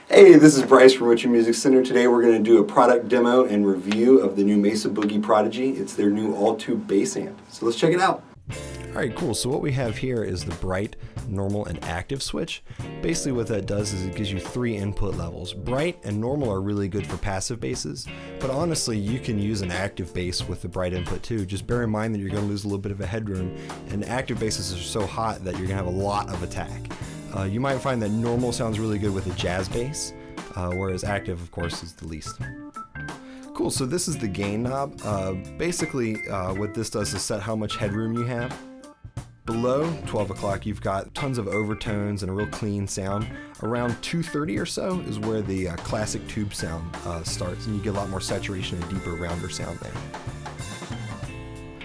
Hey, this is Bryce from Richmond Music Center. Today we're going to do a product demo and review of the new Mesa-Boogie Prodigy. It's their new all-tube bass amp. So let's check it out. Alright, cool. So what we have here is the bright, normal, and active switch. Basically what that does is it gives you 3 input levels. Bright and normal are really good for passive basses, but honestly you can use an active bass with the bright input too. Just bear in mind that you're going to lose a little bit of a headroom, and active basses are so hot that you're going to have a lot of attack. You might find that normal sounds really good with a jazz bass, whereas active, of course, is the least. Cool, so this is the gain knob. Basically, what this does is set how much headroom you have. Below 12 o'clock, you've got tons of overtones and a real clean sound. Around 2:30 or so is where the classic tube sound starts, and you get a lot more saturation and deeper, rounder sound there.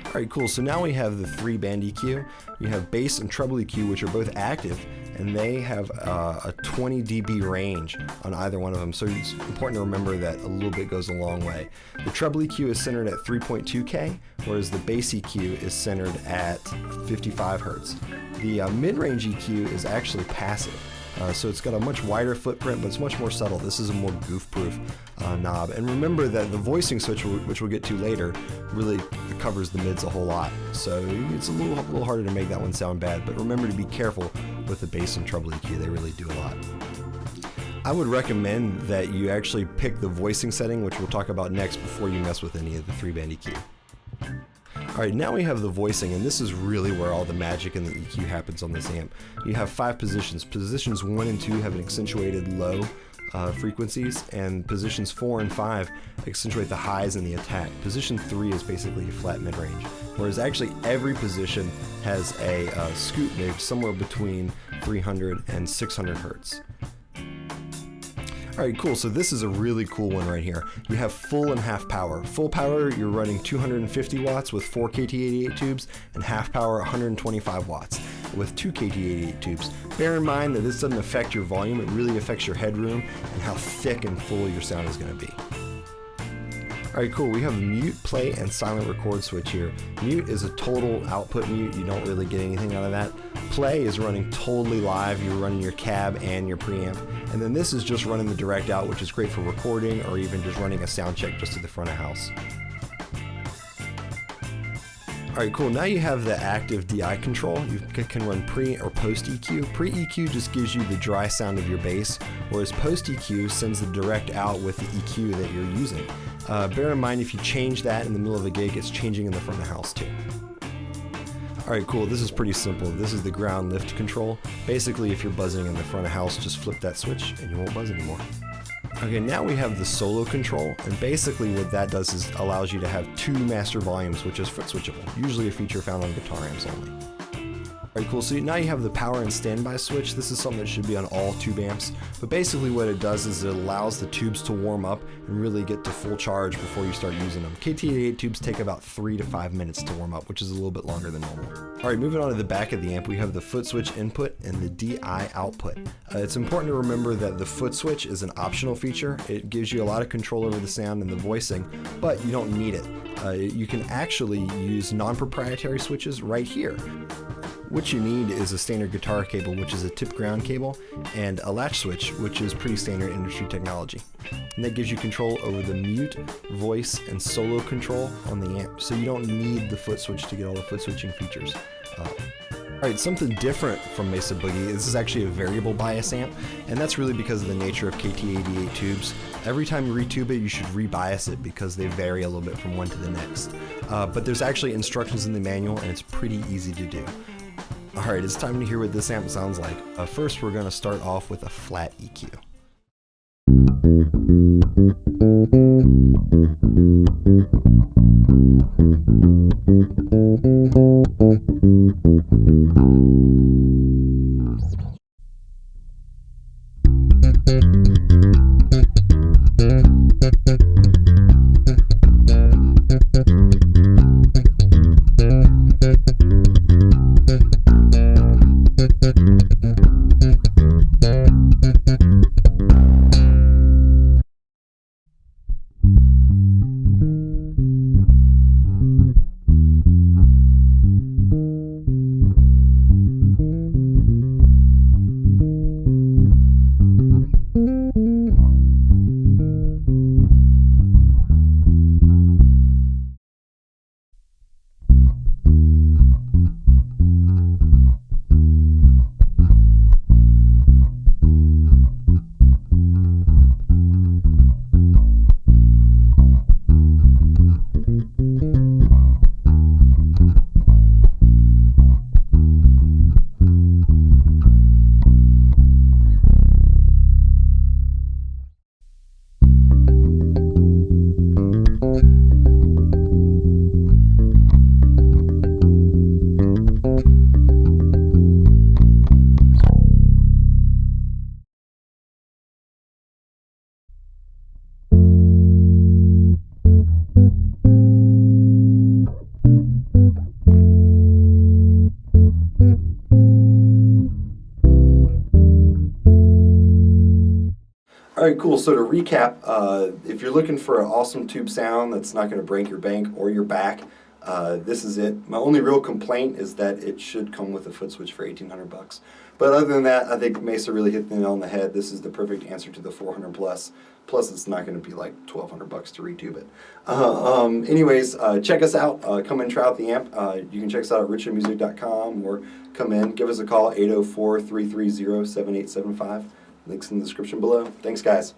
Alright, cool, so now we have the 3-band EQ. You have bass and treble EQ, which are both active, and they have a 20 dB range on either one of them, so it's important to remember that a little bit goes a long way. The treble EQ is centered at 3.2K, whereas the bass EQ is centered at 55 Hz. The mid-range EQ is actually passive. So it's got a much wider footprint, but it's much more subtle. This is a more goof-proof knob. And remember that the voicing switch, which we'll get to later, really covers the mids a whole lot. So it's a little harder to make that one sound bad, but remember to be careful with the bass and treble EQ. They really do a lot. I would recommend that you actually pick the voicing setting, which we'll talk about next, before you mess with any of the 3-band EQ. Alright, now we have the voicing, and this is really where all the magic in the EQ happens on this amp. You have 5 positions. Positions 1 and 2 have an accentuated low frequencies, and positions 4 and 5 accentuate the highs and the attack. Position 3 is basically a flat mid-range, whereas actually every position has a scoot mid somewhere between 300 and 600 Hz. Alright, cool, so this is a really cool one right here. You have full and half power. Full power, you're running 250 watts with 4 KT88 tubes, and half power, 125 watts with 2 KT88 tubes. Bear in mind that this doesn't affect your volume, it really affects your headroom and how thick and full your sound is going to be. Alright, cool, we have a mute, play, and silent record switch here. Mute is a total output mute, you don't really get anything out of that. Play is running totally live, you're running your cab and your preamp. And then this is just running the direct out, which is great for recording or even just running a sound check just to the front of house. Alright, cool, now you have the active DI control. You can run pre or post EQ. Pre EQ just gives you the dry sound of your bass, whereas post EQ sends the direct out with the EQ that you're using. Bear in mind if you change that in the middle of a gig, it's changing in the front of the house too. Alright, cool, this is pretty simple. This is the ground lift control. Basically, if you're buzzing in the front of house, just flip that switch and you won't buzz anymore. Okay, now we have the solo control, and basically what that does is allows you to have 2 master volumes, which is foot switchable, usually a feature found on guitar amps only. Alright, cool, so now you have the power and standby switch. This is something that should be on all tube amps, but basically what it does is it allows the tubes to warm up and really get to full charge before you start using them. KT88 tubes take about 3 to 5 minutes to warm up, which is a little bit longer than normal. Alright, moving on to the back of the amp, we have the foot switch input and the DI output. It's important to remember that the foot switch is an optional feature. It gives you a lot of control over the sound and the voicing, but you don't need it. You can actually use non-proprietary switches right here. What you need is a standard guitar cable, which is a tip ground cable, and a latch switch, which is pretty standard industry technology. And that gives you control over the mute, voice, and solo control on the amp, so you don't need the foot switch to get all the foot switching features. Alright, something different from Mesa-Boogie, this is actually a variable bias amp, and that's really because of the nature of KT88 tubes. Every time you retube it, you should rebias it because they vary a little bit from one to the next. But there's actually instructions in the manual, and it's pretty easy to do. Alright, it's time to hear what this amp sounds like. First, we're going to start off with a flat EQ. All right, cool. So to recap, if you're looking for an awesome tube sound that's not going to break your bank or your back, this is it. My only real complaint is that it should come with a foot switch for $1,800. But other than that, I think Mesa really hit the nail on the head. This is the perfect answer to the 400 plus. Plus, it's not going to be like $1,200 to retube it. Anyways, check us out. Come and try out the amp. You can check us out at richmondmusic.com or come in. Give us a call, 804-330-7875. Links in the description below. Thanks, guys.